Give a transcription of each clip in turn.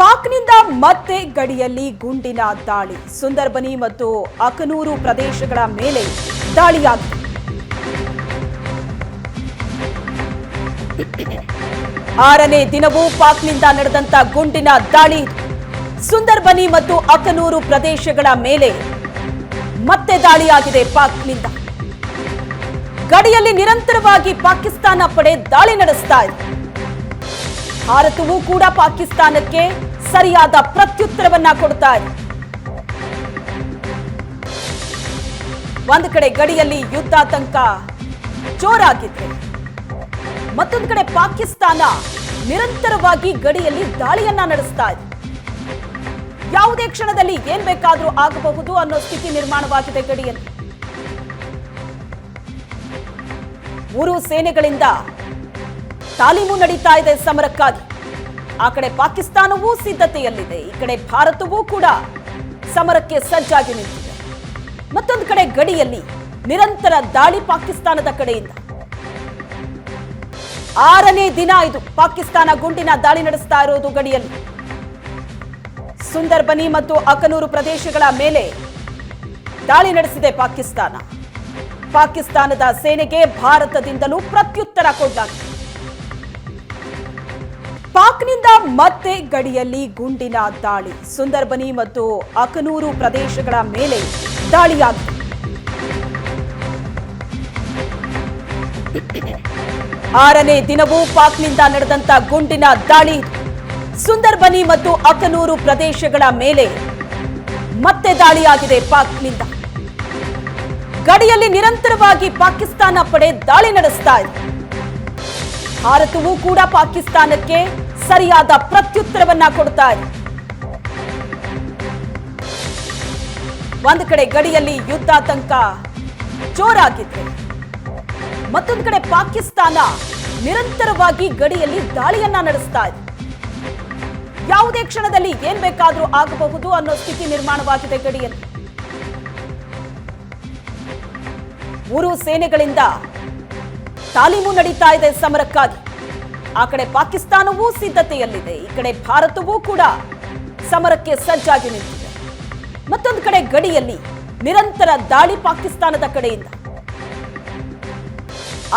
ಪಾಕ್ನಿಂದ ಮತ್ತೆ ಗಡಿಯಲ್ಲಿ ಗುಂಡಿನ ದಾಳಿ. ಸುಂದರ್ಬನಿ ಮತ್ತು ಅಕನೂರು ಪ್ರದೇಶಗಳ ಮೇಲೆ ದಾಳಿಯಾಗಿದೆ. ಆರನೇ ದಿನವೂ ಪಾಕ್ನಿಂದ ನಡೆದಂತ ಗುಂಡಿನ ದಾಳಿ. ಸುಂದರ್ಬನಿ ಮತ್ತು ಅಕನೂರು ಪ್ರದೇಶಗಳ ಮೇಲೆ ಮತ್ತೆ ದಾಳಿಯಾಗಿದೆ ಪಾಕ್ನಿಂದ. ಗಡಿಯಲ್ಲಿ ನಿರಂತರವಾಗಿ ಪಾಕಿಸ್ತಾನ ಪಡೆ ದಾಳಿ ನಡೆಸ್ತಾ ಇದೆ. ಭಾರತವೂ ಕೂಡ ಪಾಕಿಸ್ತಾನಕ್ಕೆ ಸರಿಯಾದ ಪ್ರತ್ಯುತ್ತರವನ್ನ ಕೊಡ್ತಾ ಇದೆ. ಒಂದು ಕಡೆ ಗಡಿಯಲ್ಲಿ ಯುದ್ಧಾತಂಕ ಜೋರಾಗಿದೆ, ಮತ್ತೊಂದು ಕಡೆ ಪಾಕಿಸ್ತಾನ ನಿರಂತರವಾಗಿ ಗಡಿಯಲ್ಲಿ ದಾಳಿಯನ್ನ ನಡೆಸ್ತಾ ಇದೆ. ಯಾವುದೇ ಕ್ಷಣದಲ್ಲಿ ಏನ್ ಬೇಕಾದ್ರೂ ಆಗಬಹುದು ಅನ್ನೋ ಸ್ಥಿತಿ ನಿರ್ಮಾಣವಾಗಿದೆ ಗಡಿಯಲ್ಲಿ. ಮೂರು ಸೇನೆಗಳಿಂದ ತಾಲೀಮು ನಡೀತಾ ಇದೆ ಸಮರಕ್ಕಾಗಿ. ಆ ಕಡೆ ಪಾಕಿಸ್ತಾನವೂ ಸಿದ್ಧತೆಯಲ್ಲಿದೆ, ಈ ಕಡೆ ಭಾರತವೂ ಕೂಡ ಸಮರಕ್ಕೆ ಸಜ್ಜಾಗಿ ನಿಂತಿದೆ. ಮತ್ತೊಂದು ಕಡೆ ಗಡಿಯಲ್ಲಿ ನಿರಂತರ ದಾಳಿ ಪಾಕಿಸ್ತಾನದ ಕಡೆಯಿಂದ. ಆರನೇ ದಿನ ಇದು ಪಾಕಿಸ್ತಾನ ಗುಂಡಿನ ದಾಳಿ ನಡೆಸ್ತಾ ಇರೋದು ಗಡಿಯಲ್ಲಿ. ಸುಂದರ್ಬನಿ ಮತ್ತು ಅಕನೂರು ಪ್ರದೇಶಗಳ ಮೇಲೆ ದಾಳಿ ನಡೆಸಿದೆ ಪಾಕಿಸ್ತಾನ. ಪಾಕಿಸ್ತಾನದ ಸೇನೆಗೆ ಭಾರತದಿಂದಲೂ ಪ್ರತ್ಯುತ್ತರ ಕೊಡಲಾಗಿದೆ. ಪಾಕ್ನಿಂದ ಮತ್ತೆ ಗಡಿಯಲ್ಲಿ ಗುಂಡಿನ ದಾಳಿ. ಸುಂದರ್ಬನಿ ಮತ್ತು ಅಕನೂರು ಪ್ರದೇಶಗಳ ಮೇಲೆ ದಾಳಿಯಾಗಿದೆ. ಆರನೇ ದಿನವೂ ಪಾಕ್ನಿಂದ ನಡೆದಂತ ಗುಂಡಿನ ದಾಳಿ. ಸುಂದರ್ಬನಿ ಮತ್ತು ಅಕನೂರು ಪ್ರದೇಶಗಳ ಮೇಲೆ ಮತ್ತೆ ದಾಳಿಯಾಗಿದೆ ಪಾಕ್ನಿಂದ. ಗಡಿಯಲ್ಲಿ ನಿರಂತರವಾಗಿ ಪಾಕಿಸ್ತಾನ ಪಡೆ ದಾಳಿ ನಡೆಸ್ತಾ ಇದೆ. ಭಾರತವೂ ಕೂಡ ಪಾಕಿಸ್ತಾನಕ್ಕೆ ಸರಿಯಾದ ಪ್ರತ್ಯುತ್ತರವನ್ನ ಕೊಡ್ತಾ ಇದೆ. ಒಂದು ಕಡೆ ಗಡಿಯಲ್ಲಿ ಯುದ್ಧಾತಂಕ ಜೋರಾಗಿದೆ, ಮತ್ತೊಂದು ಕಡೆ ಪಾಕಿಸ್ತಾನ ನಿರಂತರವಾಗಿ ಗಡಿಯಲ್ಲಿ ದಾಳಿಯನ್ನ ನಡೆಸ್ತಾ ಇದೆ. ಯಾವುದೇ ಕ್ಷಣದಲ್ಲಿ ಏನ್ ಬೇಕಾದ್ರೂ ಆಗಬಹುದು ಅನ್ನೋ ಸ್ಥಿತಿ ನಿರ್ಮಾಣವಾಗಿದೆ ಗಡಿಯಲ್ಲಿ. ಮೂರು ಸೇನೆಗಳಿಂದ ತಾಲೀಮು ನಡೀತಾ ಇದೆ ಸಮರಕ್ಕಾಗಿ. ಆ ಕಡೆ ಪಾಕಿಸ್ತಾನವೂ ಸಿದ್ಧತೆಯಲ್ಲಿದೆ, ಈ ಕಡೆ ಭಾರತವೂ ಕೂಡ ಸಮರಕ್ಕೆ ಸಜ್ಜಾಗಿ ನಿಂತಿದೆ. ಮತ್ತೊಂದು ಕಡೆ ಗಡಿಯಲ್ಲಿ ನಿರಂತರ ದಾಳಿ ಪಾಕಿಸ್ತಾನದ ಕಡೆಯಿಂದ.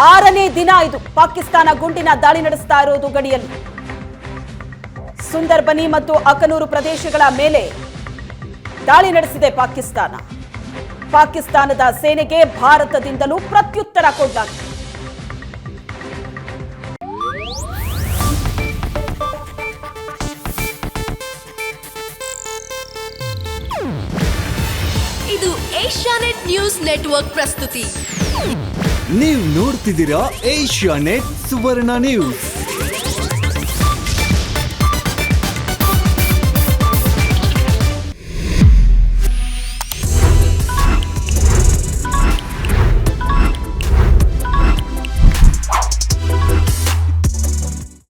ಆರನೇ ದಿನ ಇದು ಪಾಕಿಸ್ತಾನ ಗುಂಡಿನ ದಾಳಿ ನಡೆಸ್ತಾ ಇರೋದು ಗಡಿಯಲ್ಲಿ. ಸುಂದರ್ಬನಿ ಮತ್ತು ಅಕನೂರು ಪ್ರದೇಶಗಳ ಮೇಲೆ ದಾಳಿ ನಡೆಸಿದೆ ಪಾಕಿಸ್ತಾನ. ಪಾಕಿಸ್ತಾನದ ಸೇನೆಗೆ ಭಾರತದಿಂದಲೂ ಪ್ರತ್ಯುತ್ತರ ಕೊಡಲಾಗಿದೆ. ಇದು ಏಷ್ಯಾನೆಟ್ ನ್ಯೂಸ್ ನೆಟ್ವರ್ಕ್ ಪ್ರಸ್ತುತಿ. ನೀವು ನೋಡ್ತಿದ್ದೀರಾ ಏಷ್ಯಾನೆಟ್ ಸುವರ್ಣ ನ್ಯೂಸ್.